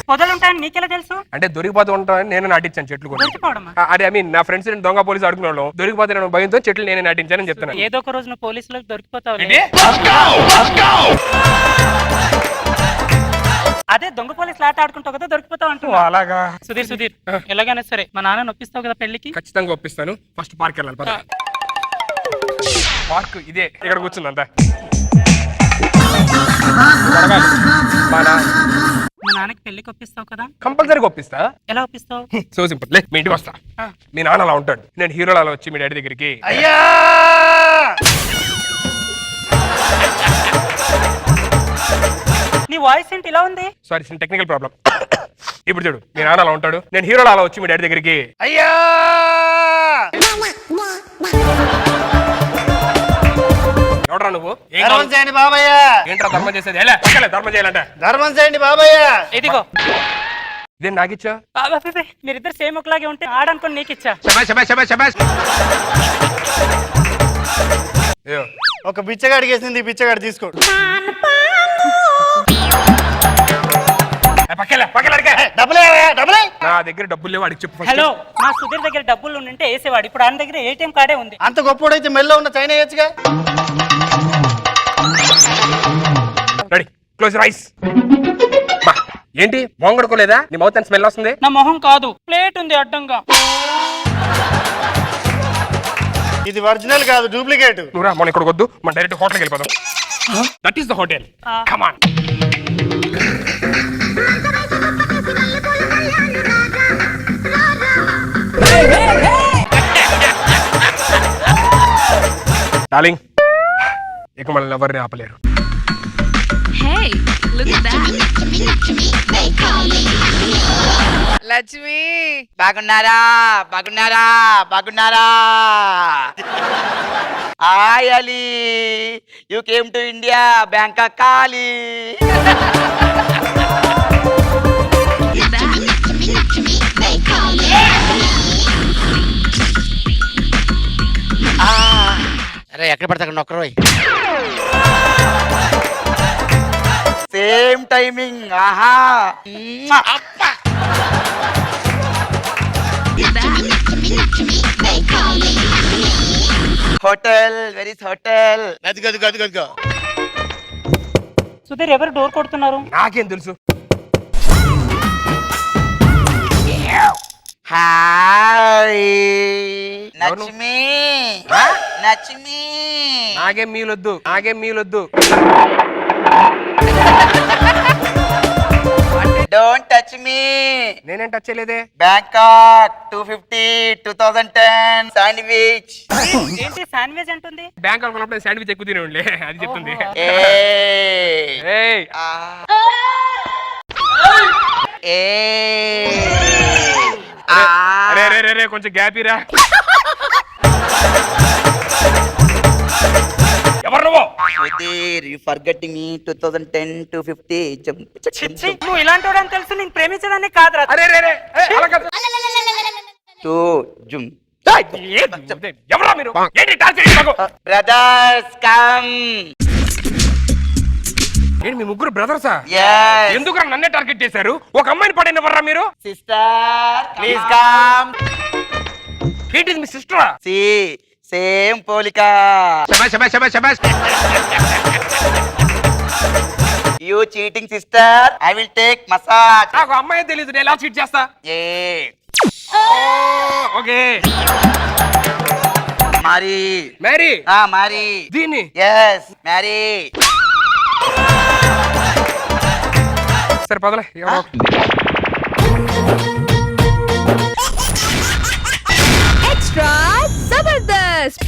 పొదలుంటాయని నీకెలా తెలుసు? అంటే దొరికిపోతూ ఉంటాయని నేను నాటించాను చెట్లు కూడా. అదే ఐ మీన్ నా ఫ్రెండ్స్ దొంగ పోలీసు అడుగున్నాను. దొరికిపోతే నేను భయంతో చెట్లు నేనే నాటించానని చెప్తున్నాను. ఏదో ఒక రోజు నువ్వు పోలీసులకు దొరికిపోతావు. అదే దొంగ పోలీసులు ఆట ఆడుకుంటావు కదా, దొరికిపోతావు అంటున్నా. అలాగా? సుధీర్ ఎలాగైనా సరే మా నాన్న ఒప్పిస్తావు కదా పెళ్లికి? ఖచ్చితంగా ఒప్పిస్తాను. ఫస్ట్ పార్క్ వెళ్ళాలి. పార్క్ ఇదే, ఇక్కడ కూర్చుందంతా. మా నాన్నకి పెళ్లికి ఒప్పిస్తావు కదా? కంపల్సరీగా ఒప్పిస్తా. ఎలా ఒప్పిస్తావు? So simple. లే మీ ఇంటికి వస్తా. మీ నాన్న అలా ఉంటాడు, నేను హీరోలో అలా వచ్చి మీ డాడీ దగ్గరికి అయ్యా నీ వాయిస్ ఏంటి ఇలా ఉంది? Sorry technical problem. ఇప్పుడు చూడు, మీ నాన్న అలా ఉంటాడు, నేను హీరోలో అలా వచ్చి మీ డాడీ దగ్గరికి అయ్యా ఎవడరా నువ్వు? ధర్మం చేయండి బాబయ్య. ఏంట్రా ధర్మం చేసేది? ఎలా ధర్మం చేయాలంటే ధర్మం చేయండి బాబయ్య. ఇదిగో ఇదే నాకిచ్చా. మీరిద్దరు సేమ్ ఒకలాగే ఉంటే ఆడనుకొని నీకు ఇచ్చా. ఒక బిచ్చగాడికి వేసింది, ఈ బిచ్చగాడు తీసుకోడు. డబ్బులే నా దగ్గర డబ్బులు లేవు, అడిగి చెప్పు. హలో, మా సుధీర్ దగ్గర డబ్బులు ఉంటే వేసేవాడు, ఇప్పుడు ఆయన దగ్గర ఏటీఎం కార్డే ఉంది. అంత గొప్పోడైతే మెల్లో ఉన్న చైనా వేయచ్చుగా. Ready, close rice. ఏంటి మొహం కడుకోలేదా? నీ మౌత్ అండ్ స్మెల్ వస్తుంది. నా మొహం కాదు, ప్లేట్ ఉంది అడ్డంగా. ఇది ఒరిజినల్ కాదు, డూప్లికేట్. నువ్వురా, మన ఇక్కడ వద్దు, మన డైరెక్ట్ హోటల్కి వెళ్ళిపోదాం. That is the hotel. Come on. Darling, ఇక మనల్ని ఎవరిని ఆపలేరు. లక్ష్మి బాగున్నారా? బాగున్నారా? బాగున్నారా? Hi Ali, you came to India, Bangkok కాలి. అరే ఎక్కడ పడతా నొక్కరోయ్. Same timing. ఆహా, హోటల్, వెరీ హోటల్. గదిగో. సుధీర్, ఎవరు డోర్ కొడుతున్నారు? నాకేం తెలుసు. హాయ్ లక్ష్మి. లక్ష్మి, నాకేం మీలొద్దు, నాకేం మీలొద్దు. Don't touch me. నేనేం టచ్ చేయలేదే. Bangkok 250 2010 sandwich. ఏంటి శాండ్విచ్ అంటుంది? బ్యాంక్ అనుకున్నప్పుడు శాండ్విచ్ ఎక్కువ తినేవాళ్ళే, అది చెప్తుంది. రే కొంచెం గ్యాప్ ఇరా. ఎవరు నువ్వు? సుధీర్, యు ఫర్గెట్టింగ్ మీ 2010 250. నువ్వు ఇలాంటి వాడు అని తెలుసు, నేను ప్రేమించడాన్ని కాదురా. అరే అలా కాదు. టూ జుమ్. ఎవరా మీరు? ఏంటి టార్చర్ నాకు? Brothers come. ఏంటి మీ ముగ్గురు బ్రదర్సా? Yes. ఎందుకు నన్నే టార్గెట్ చేశారు? ఒక అమ్మాయిని పడినవర్రా మీరు? Sister please come. ఏంటి మీ సిస్టరా? సి సేమ్ పోలిక. You cheating sister, I will take massage. నాకు అమ్మాయి తెలీదు, నేను ఎలా చీట్ చేస్తా? ఓకే. మరి మరి దీన్ని ఎస్ మ్యారీ. సరే పదలే. ఎక్స్ట్రా జబర్దస్త్.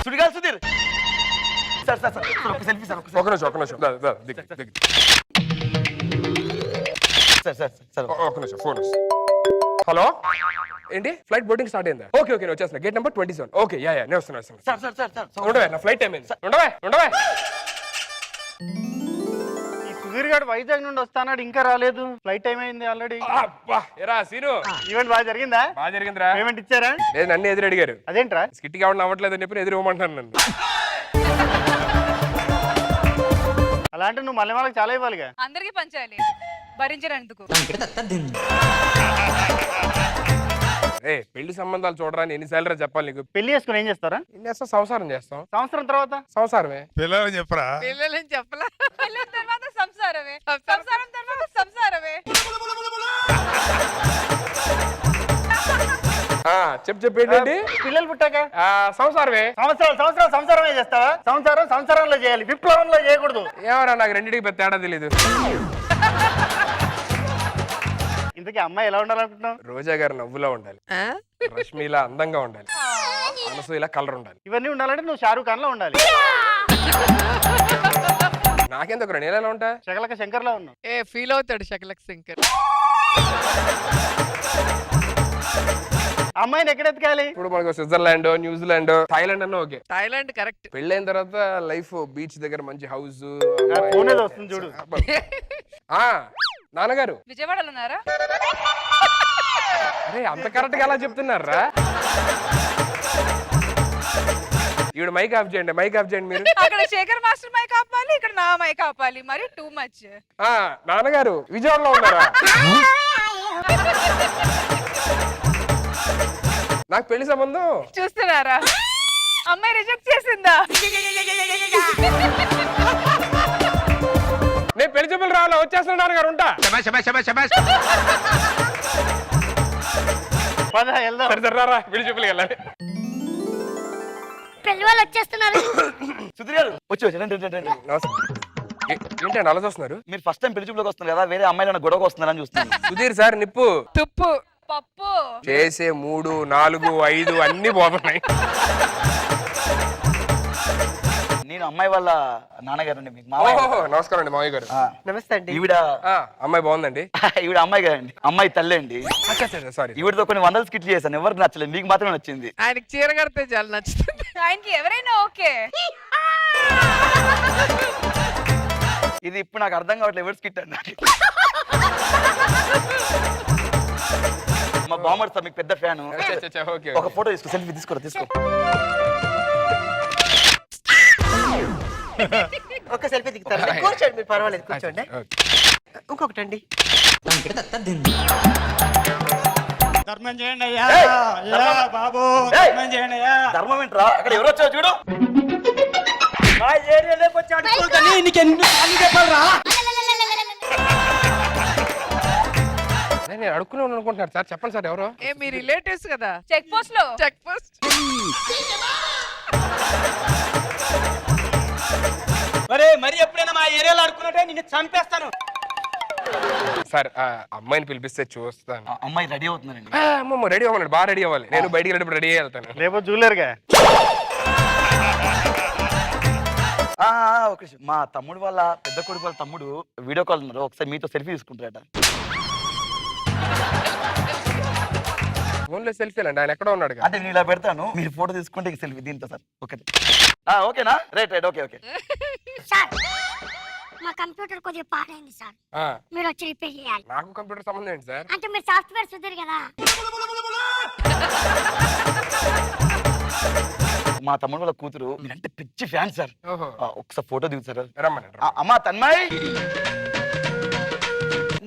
సుడిగాలి సుధీర్. సార్ ఒక సెల్ఫీ సార్. ఒక నిమిషం ఒక నిమిషం ఫోన్. హలో, ఏంటి ఫ్లైట్ బోర్డింగ్ స్టార్ట్ అయిందా? ఓకే నేను వచ్చేస్తున్నా. Gate number 27. ఓకే నేను వస్తున్నా. ఉండవే, నా ఫ్లైట్ టైం అయింది. ఉండవే. సుధీర్ గారు వైజాగ్ నుండి వస్తానాడు, ఇంకా రాలేదు. ఫ్లైట్ టైం అయింది ఆల్రెడీ. ఎరా సీను, ఈవెంట్ బాగా జరిగిందా? బాగా జరిగిందిరా. పేమెంట్ ఇచ్చారా? లేదు, నన్ను ఎదురు అడిగారు. అదేంట్రా? స్కిట్ కావడం అవ్వట్లేదు అని చెప్పి ఎదురు ఇవ్వమంటున్నాను నన్ను. అలాంటి నువ్వు మళ్ళీ వాళ్ళకి చాలా ఇవ్వాలిగా. అందరికి పంచాలి, భరించడానికి. పెళ్లి సంబంధాలు చూడరాని ఎన్నిసార్లు చెప్పాలి నీకు? పెళ్లి చేసుకుని ఏం చేస్తారా? ఏం చేస్తాం? సంసారం చేస్తాం. సంవత్సరం తర్వాత సంసారమే. పిల్లలని చెప్పరా? పిల్లలని చెప్పలా. పిల్లల తర్వాత సంసారమే, సంసారం తర్వాత సంసారమే. చెప్పేంటి పిల్లలు పుట్టాక సంసారమే. సంసారమే చేస్తావా? సంసారంలో చేయాలి, విప్లవంలో చేయకూడదు. ఏమరా నాకు రెండింటికి పెద్ద తేడా తెలీదు. ఇంతకీ అమ్మాయి ఎలా ఉండాలనుకుంటున్నావు? రోజా గారు నవ్వులా ఉండాలి, రష్మిలా అందంగా ఉండాలి, అనసూయలా కలర్ ఉండాలి. ఇవన్నీ ఉండాలంటే నువ్వు షారూక్ ఖాన్ లో ఉండాలి. నాకెందుకు నేను ఎలా ఉంటా? శకలక శంకర్ లో ఉన్నావు. ఫీల్ అవుతాడు శకలక్ శంకర్. అమ్మాయిని ఎక్కడ ఎత్తుకాలి? ఇప్పుడు మనకు స్విట్జర్లాండ్, న్యూజిలాండ్, థాయిలాండ్ అన్న ఓకే. Thailand correct. పెళ్ళైన తర్వాత లైఫ్ బీచ్ దగ్గర మంచి హౌస్. ఫోన్ ఏదో వస్తుంది చూడు. నాన్నగారు విజయవాడలో ఉన్నారా? అరే అంత కరెక్ట్ గా ఎలా చెప్తున్నారా? ఈవిడ మైక్ ఆఫ్ చేయండి, మైక్ ఆఫ్ చేయండి మీరు. అక్కడ శేఖర్ మాస్టర్ మైక్ ఆపాలి, ఇక్కడ నా మైక్ ఆపాలి, మరి టూ మచ్. నాన్నగారు విజయవాడలో ఉన్నారా? నాకు పెళ్లి సంబంధం చూస్తున్నారా? అమ్మాయి రిజెక్ట్ చేసిందా? నేను పెళ్లి చూపులు రావాలా? వచ్చేస్తున్నా నాన్నగారు, ఉంటా. సరే రారా, పెళ్లి చూపులు వెళ్ళాలి. పెళ్లి వాళ్ళు వచ్చేస్తున్నారు. సుధీర్ గారు వచ్చి ఏంటండి అలా చూస్తున్నారు? మీరు ఫస్ట్ టైం పెళ్లి చూపులోకి వస్తున్నారు కదా, వేరే అమ్మాయిలు గొడవకు వస్తున్నారని చూస్తున్నాను. సుధీర్ సార్ నిప్పు తుప్పు పప్పు చేసే 3, 4, 5 అన్ని పోతున్నాయి. నేను అమ్మాయి వాళ్ళ నాన్నగారు. మీకు నమస్కారం అండి మావయ్య గారు. నమస్తే అండి. ఈవిడ అమ్మాయి బాగుందండి. ఈవిడ అమ్మాయి కదండి, అమ్మాయి తల్లి అండి. సారీ, ఈవిడతో కొన్ని 100 స్కిట్లు చేశాను, ఎవరికి నచ్చలేదు, మీకు మాత్రమే నచ్చింది. ఆయనకి చీర కడితే చాలా నచ్చుతుంది. ఆయనకి ఎవరైనా ఓకే. ఇది ఇప్పుడు నాకు అర్థం కావట్లేదు, ఎవరు స్కిట్ అండి. మా బామ్మర్ సార్ మీకు పెద్ద ఫ్యాన్. ఒక ఫోటో తీసుకో, సెల్ఫీ తీసుకో. ఒక సెల్ఫీ దిగుతారు. కూర్చోండి, మీరు పర్వాలేదు, కూర్చోండి. ఇంకొకటి అండి. ధర్మం చేయండి అయ్యా, బాబు ధర్మం చేయండి అయ్యా. ధర్మం ఏంట్రా? అక్కడ ఎవరు వచ్చారు చూడు. నేను అడుక్కునే అనుకుంటున్నారు సార్, చెప్పండి సార్ ఎవరు? మీ రిలేటివ్స్ కదా. చెక్ పోస్ట్ లో చెక్ పోస్ట్. మరి ఎప్పుడైనా మా ఏరియాలో అడుకున్నట్టే నిన్ను చంపేస్తాను. సార్ అమ్మాయిని పిలిపిస్తే చూస్తాను. అమ్మాయి రెడీ అవుతున్నారండి. అమ్మమ్మ రెడీ అవ్వండి, బాగా రెడీ అవ్వాలి. నేను బయటికి వెళ్ళినప్పుడు రెడీ అయ్యి వెళ్తాను. రేపు జూలేరుగా. ఒక మా తమ్ముడు వాళ్ళ పెద్ద కొడుకు వాళ్ళ తమ్ముడు వీడియో కాల్ ఉన్నారు, ఒకసారి మీతో సెల్ఫీ తీసుకుంటారట. ఫోన్లో సెల్ఫీ అండి, ఆయన ఎక్కడ ఉన్నాడు? అంటే నేను ఇలా పెడతాను, మీరు ఫోటో తీసుకుంటే సెల్ఫీ దీంతో సార్. ఓకే ఓకేనా? Right okay. సార్ మా కంప్యూటర్ కొద్దిగా పాడైంది సార్, మీరు వచ్చి రిపేర్ చేయాలి. నాకు కంప్యూటర్ సంబంధం ఏంటి సార్? అంటే మీరు సాఫ్ట్వేర్ సుధీర్ కదా. మా తమ్ముడు వాళ్ళ కూతురు మీరంటే పిచ్చి ఫ్యాన్ సార్. ఒకసారి ఫోటో దిగుతారు. రమ్మని. అమ్మా తన్మయ్,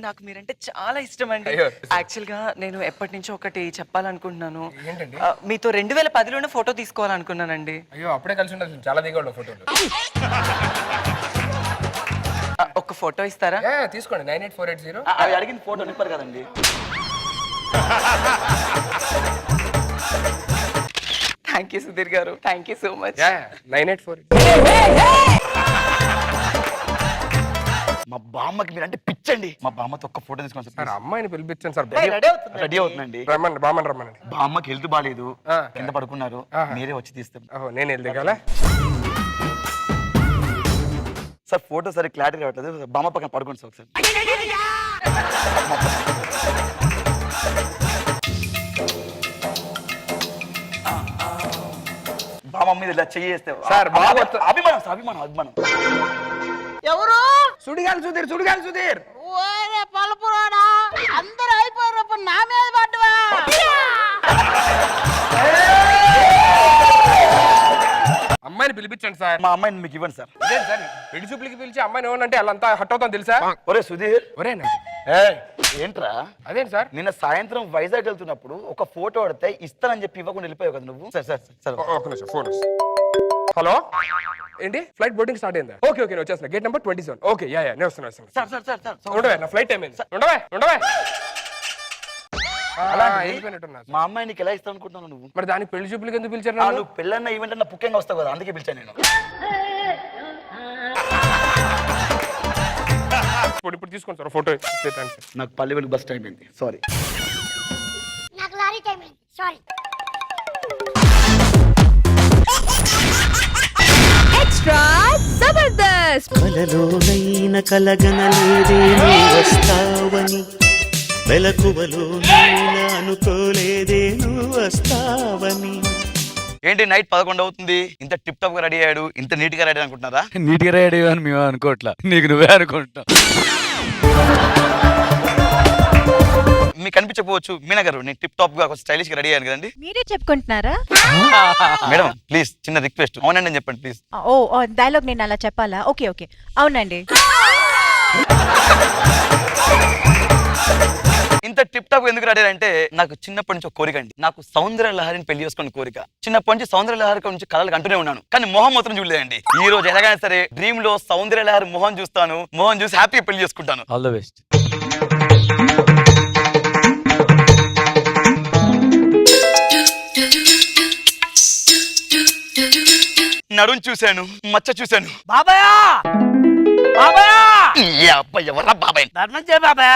నాకు మీరంటే చాలా ఇష్టం అండి. యాక్చువల్ గా నేను ఎప్పటి నుంచో ఒకటి చెప్పాలనుకుంటున్నాను. మీతో 2010లోనే ఫోటో తీసుకోవాలనుకున్నానండి. అయ్యో అప్పుడే కలిసి ఉండదు, చాలా దిగోళ్ళు ఫోటోలు. ఒక ఫోటో ఇస్తారా? తీసుకోండి. 98480. అవి అడిగిన ఫోటో నింపారు కదండి. థ్యాంక్ యూ సుధీర్ గారు, థ్యాంక్ యూ సో మచ్. 984. మా బామ్మకి మీరంటే పిచ్చండి. మా బామ్మతో ఒక్క ఫోటో తీసుకున్నాను సార్. అమ్మాయిని పిలిపించాను సార్, రెడీ అవుతుందండి. రమ్మని. బామ్మకి హెల్త్ బాగాలేదు, కింద పడుకున్నారు, మీరే వచ్చి తీస్తాం. నేను వెళ్తే సార్ ఫోటో సరే క్లారిటీ రావట్లేదు, బామ్మ పక్కన పడుకోండి సార్ ఒకసారి. బామ్మ మీద ఇలా చేస్తే సార్ అభిమానం. ఎవరు? సుడిగాలి సుధీర్. ఓరే పలుపురోడా, అందరూ అయిపోయారు, నా మీద పడ్డవా? అమ్మాయిని పిలిపించండి సార్. మా అమ్మాయిని మీకు ఇవ్వండి సార్. సార్ పెళ్లి చూపులకి పిలిచి అమ్మాయిని ఏమనంటే వాళ్ళంతా హట్ అవుతాం తెలుసా? ఒరే సుధీర్, ఒరేనా ఏంట్రా అదేంటి సార్? నిన్న సాయంత్రం వైజాగ్ వెళ్తున్నప్పుడు ఒక ఫోటో పడితే ఇస్తానని చెప్పి ఇవ్వకుండా వెళ్ళిపోయావు కదా నువ్వు. సార్ ఒక నిమిషం ఫోన్. హలో, ఏంటి ఫ్లైట్ బోర్డింగ్ స్టార్ట్ అయిందా? ఓకే నేను వచ్చేస్తున్నా. Gate number 27. ఓకే నేను వస్తున్నా. సార్ ఉండవే, నా ఫ్లైట్ టైం అయింది. ఉండవే. అలాంటిది వెళ్ళిపోయినట్టున్నా మా అమ్మాయి నీకు ఎలా ఇస్తావు అనుకుంటున్నావు నువ్వు? మరి దానికి పెళ్లి చూపులకి ఎందుకు పిలిచారు నన్ను? నువ్వు పెళ్ళన్న ఈవెంట్ అన్న పుక్కంగా వస్తావు కదా, అందుకే పిలిచాను నేను. ఇప్పుడు తీసుకోండి సార్ ఫోటో. నాకు పల్లె వెలుగు బస్ టైం అయింది, సారీ. నాకు లారీ టైం అయింది, సారీ. ఎక్స్ట్రా జబర్దస్త్. కలలోనైన కలగనలేదే వస్తావని, వెలకువలో అనుకోలేదే నువ్వు వస్తావని. ఏంటి నైట్ 11 అవుతుంది, ఇంత టిప్ టాప్ గా రెడీ అయ్యాడు, ఇంత నీట్ గా రెడీ అనుకుంటున్నారా? నీట్గా రెడీ అని మేము అనుకోవట్లా, నీకు నువ్వే అనుకుంటావు. మీకు కనిపించకపోవచ్చు మీనా గారు, నేను టిప్ టాప్ గా స్టైలిష్ గా రెడీ అయ్యాను కదండి. మీరే చెప్పుకుంటున్నారా? మేడం ప్లీజ్ చిన్న రిక్వెస్ట్, అవునండి అని చెప్పండి ప్లీజ్. ఓ డైలాగ్ నేను అలా చెప్పాలా? ఓకే ఓకే, అవునండి. ఇంత టిప్ టాప్ ఎందుకు రెడీ అంటే నాకు చిన్నప్పటి నుంచి ఒక కోరిక అండి. నాకు సౌందర్య లహరిని పెళ్లి చేసుకున్న కోరిక. చిన్నప్పటి నుంచి సౌందర్య లహరి నుంచి కళలు అంటూనే ఉన్నాను, కానీ మొహం మాత్రం చూడలేదండి. ఈ రోజు ఎలాగైనా సరే డ్రీమ్ లో సౌందర్య లహరి మొహం చూస్తాను, మొహం చూసి హ్యాపీగా పెళ్లి చేసుకుంటాను. All the best. నడుం చూశాను, మచ్చ చూశాను. బాబాయ్ బాబాయ్ ఏ అబ్బాయి ఎవర్రా బాబాయ్? ధర్మం చే బాబాయ్.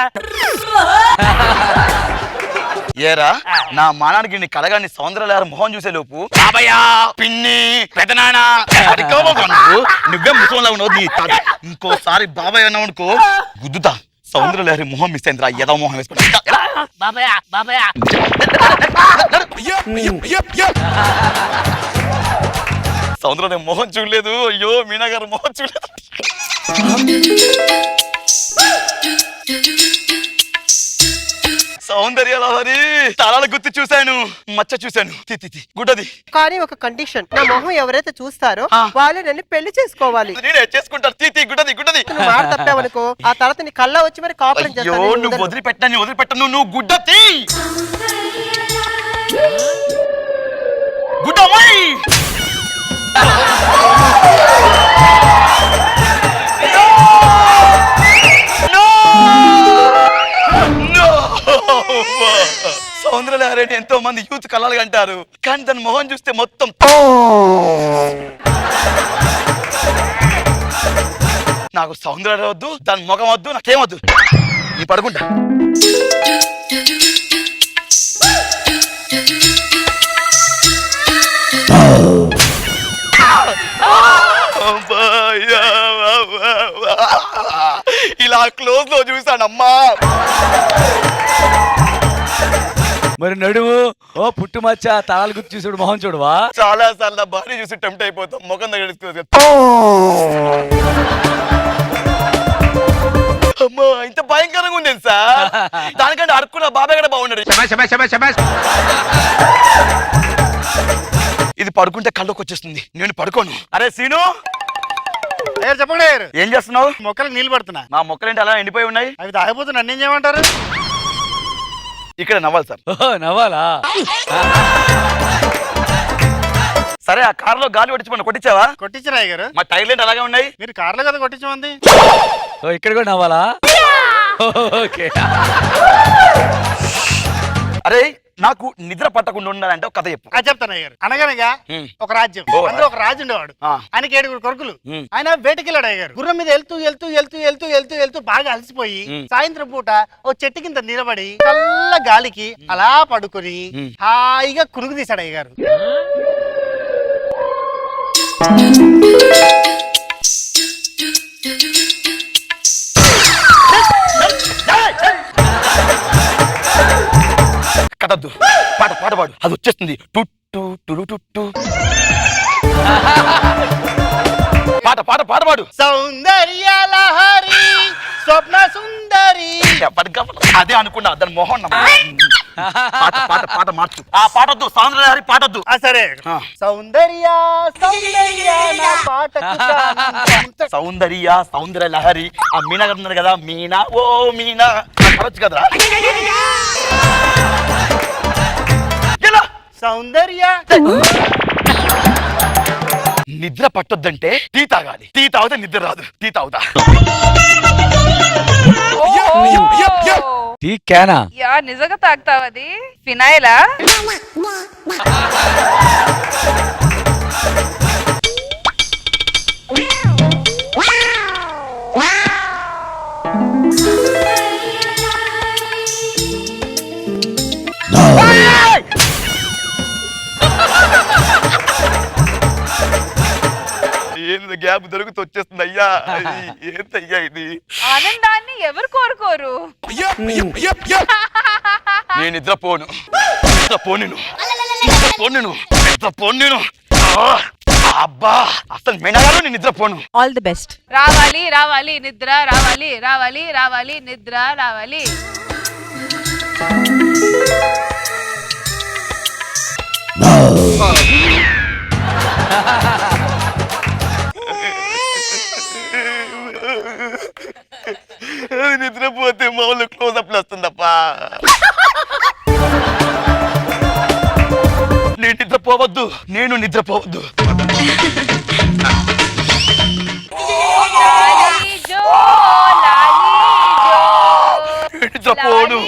ఏరా నా మానానికి నీ కళగాని సౌందర్య లహరి మొహం చూసే లోపు బాబయ్యా పిన్ని పెదనానా నువ్వే ముసలిలా ఉన్నావు. నీ ఇంకోసారి బాబాయ్ అన్నావు అనుకో గుద్దుతా. సౌందర్య లహరి మొహం మిస్ అయిందిరా, ఏదో మొహం వేసుకుంటా. బాబాయ్ బాబాయ్ సౌందర్య మొహం చూడలేదు, అయ్యో మీనా గారు మొహం చూడలేదు. సౌందర్య లహరి తలాల గుర్తు చూశాను, మచ్చ చూశాను, గుడ్డది. కానీ ఒక కండిషన్, నా మొహం ఎవరైతే చూస్తారో వాళ్ళే నన్ను పెళ్లి చేసుకోవాలి. నేనే చేసుకుంటాను. గుడ్డది గుడ్డది. నువ్వు మాట తప్పావనుకో ఆ తర్వాత నీ కళ్ళ వచ్చి మరి కాపురం అయ్యో చేస్తాను. నువ్వు వదిలిపెట్టను, నువ్వు గుడ్డతి గుడ్డమ్మాయి. సౌందర్య లహరి ఎంతో మంది యూత్ కళలు అంటారు, కానీ దాని మొహం చూస్తే మొత్తం నాకు సౌందర్య వద్దు, దాని మొఖం వద్దు, నాకేమొద్దు. నీ పడుకుంటా. ఇలా క్లోజ్ లో చూసానమ్మా. మరి నడుము ఓ పుట్టు మచ్చ తలాలు గుర్తు చూసాడు మొహం చూడవా? చాలా సార్లు బాడీ చూసి టెంప్ట్ అయిపోతాం, ముఖం దగ్గర అమ్మా ఇంత భయంకరంగా ఉంది సార్. దానికంటే అడుక్కున్న బాబాయ్ కూడా బాగున్నాడు. ఇది పడుకుంటే కళ్ళకి వచ్చేస్తుంది, నేను పడుకోను. అరే సీను చెప్పండి. ఏం చేస్తున్నావు? మొక్కలకు నీళ్ళు పడుతున్నా. మా మొక్కలేంటి అలా ఎండిపోయి ఉన్నాయి? అవి తాగిపోతే నన్ను ఏం చేయమంటారు? ఇక్కడ నవ్వాలి సార్. నవ్వాలా? సరే ఆ కారులో గాలి కొట్టించమని కొట్టించావా? కొట్టించరా గారు? మా టైర్లు ఏంటి అలాగే ఉన్నాయి? మీరు కార్లో కదా కొట్టించమంది. ఇక్కడ కూడా నవ్వాలా? ఓకే. అరే నాకు నిద్ర పట్టకుండా ఉండాలంటే ఒక కథ చెప్పు. చెప్తాను అయ్యారు. అనగనగా ఒక రాజ్యం, అందులో ఒక రాజు ఉండేవాడు. ఆయనకి 7 కొడుకులు. ఆయన వేటకెళ్ళాడు అయ్యారు. గుర్రం మీద వెళ్తూ బాగా అలసిపోయి సాయంత్రం పూట ఓ చెట్టు కింద నిలబడి చల్ల గాలికి అలా పడుకొని హాయిగా కునుగు తీశాడు అయ్యారు. కదద్దు, పాట పాడు, అది వచ్చేస్తుంది. టుట్టు టురు టుట్టు పాడు. సౌందర్య లహరి స్వప్న సుందరి. అదే అనుకున్నా, దాని మొహం పాట మార్చు. ఆ పాటొద్దు, సౌందర్య లహరి పాటొద్దు. సరే సౌందర్య నా పాటకు సౌందర్య లహరి. ఆ మీనా గారు ఉన్నారు కదా, మీనా ఓ మీనా పడొచ్చు కదరా. సౌందర్య నిద్ర పట్టొద్దంటే టీ తాగాలి, టీ తాగితే నిద్ర రాదు. టీ తాగుతా. టీ క్యానా? యా నిజంగా తాగుతావు అది? ఫినాయిలా? ఏంది గ్యాప్ దొరుకుతూ వచ్చేస్తుంది అయ్యా. ఏంటయ్యా ఇది? ఆనందాన్ని ఎవరు కోరుకోరు? నేను నిద్రపోను, నిద్రపోను. అబ్బా అసలు మేనగారు నేను నిద్రపోను. All the best. రావాలి రావాలి నిద్ర రావాలి రావాలి రావాలి నిద్ర రావాలి. నిద్రపోతే మామూలు క్లోజ్ అప్ వస్తుందప్పా. నేను నిద్రపోవద్దు. నిద్రపోను.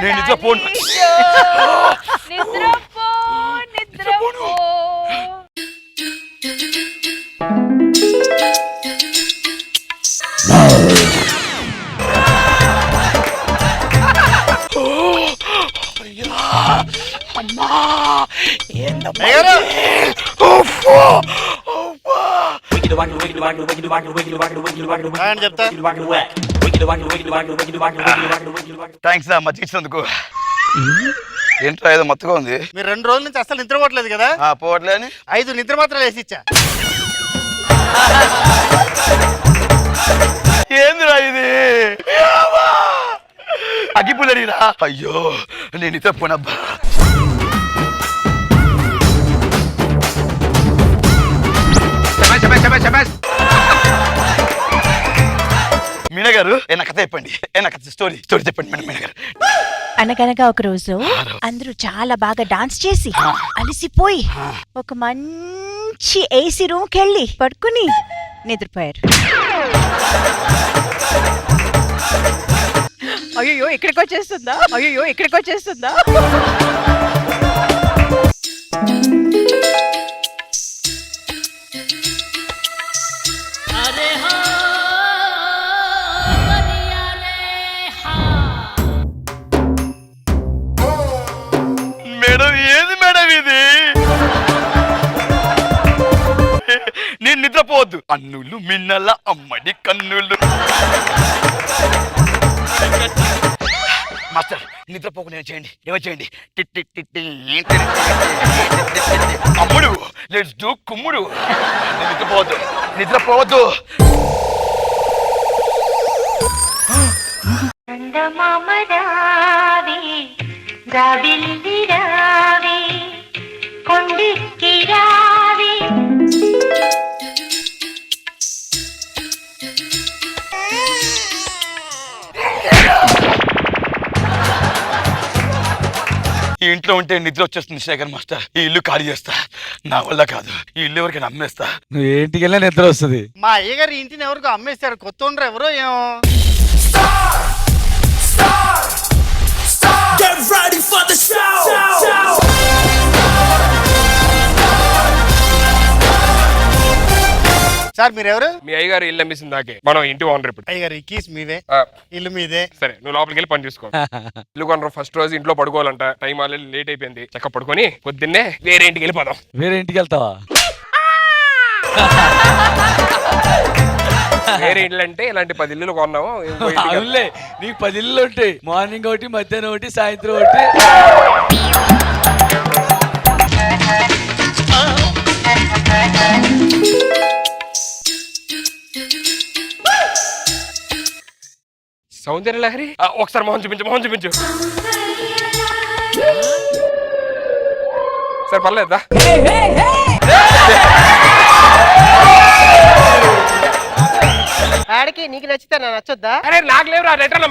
నేను నిద్రపోను. నిద్రపో. థ్యాంక్స్ రా మధ్య ఇచ్చినందుకు. ఏంట్రా ఏదో మొత్తగా ఉంది. మీరు 2 రోజుల నుంచి అసలు నిద్ర పోవట్లేదు కదా? పోవట్లేని 5 నిద్ర మాత్రం వేసి ఇచ్చా. ఏందిరా ఇది? అగ్గిపుల్లనిరా. అయ్యో నేను నిద్ర పోనబ్బా. మీనా గారు ఏనా కథ చెప్పండి. స్టోరీ చెప్పండి మీనా గారు. అనగనగా ఒక రోజు అందరూ చాలా బాగా డాన్స్ చేసి అలసిపోయి ఒక మంచి ఏసీ రూమ్ కెళ్ళి పడుకుని నిద్రపోయారు. అయ్యో ఇక్కడికి వచ్చేస్తుందా? మేడం ఏది మేడం ఇది? నేను నిద్రపోవద్దు. అన్నులు మిన్నల అమ్మడి కన్నులు. మాస్టర్ నిద్రపోకుండా చేయండి. ఏమో అమ్ముడు లెట్స్ డూ కుమ్ముడు. నిద్రపోవద్దు. ఈ ఇంట్లో ఉంటే నిద్ర వచ్చేస్తుంది శేఖర్ మాస్టర్. ఈ ఇల్లు ఖాళీ చేస్తా. నా వల్ల కాదు. ఈ ఇల్లు ఎవరికైనా అమ్మేస్తా. నువ్వు ఏంటికి వెళ్ళినా నిద్ర వస్తుంది. మా అయ్యగారు ఇంటిని ఎవరికో అమ్మేస్తారు. కొత్త ఉండరు ఎవరో ఏమో. Get ready for the show. Sir మీరెవరు? మీ అయ్యగారు ఇల్లు అమ్మేసింది నాకే. మనం ఇంటి ఓనర్ ఇప్పుడు. అయ్యగారు ఈ కీస్ మీవే, ఇల్లు మీదే. సరే నువ్వు లోపలికి వెళ్ళి పని చూసుకో. ఇల్లు కొనరు. ఫస్ట్ రోజు ఇంట్లో పడుకోవాలంట. టైం ఆల్రెడీ లేట్ అయిపోయింది. చక్క పడుకొని పొద్దున్నే వేరే ఇంటికి వెళ్ళిపోదాం. వేరే ఇంటికి వెళ్తావా? వేరే ఇల్లు అంటే ఇలాంటి 10 ఇల్లులు కొన్నాము. అవునులే, నీకు 10 ఇల్లు ఉంటాయి. మార్నింగ్ ఒకటి, మధ్యాహ్నం ఒకటి, సాయంత్రం ఒకటి. సౌందర్య లహరి ఒకసారి మొహం చూపించు. సరే పర్లేదా? ఆడికి నీకు నచ్చితే నా నచ్చొద్దా? అరే నాకు లేవు రా లెటర్లు.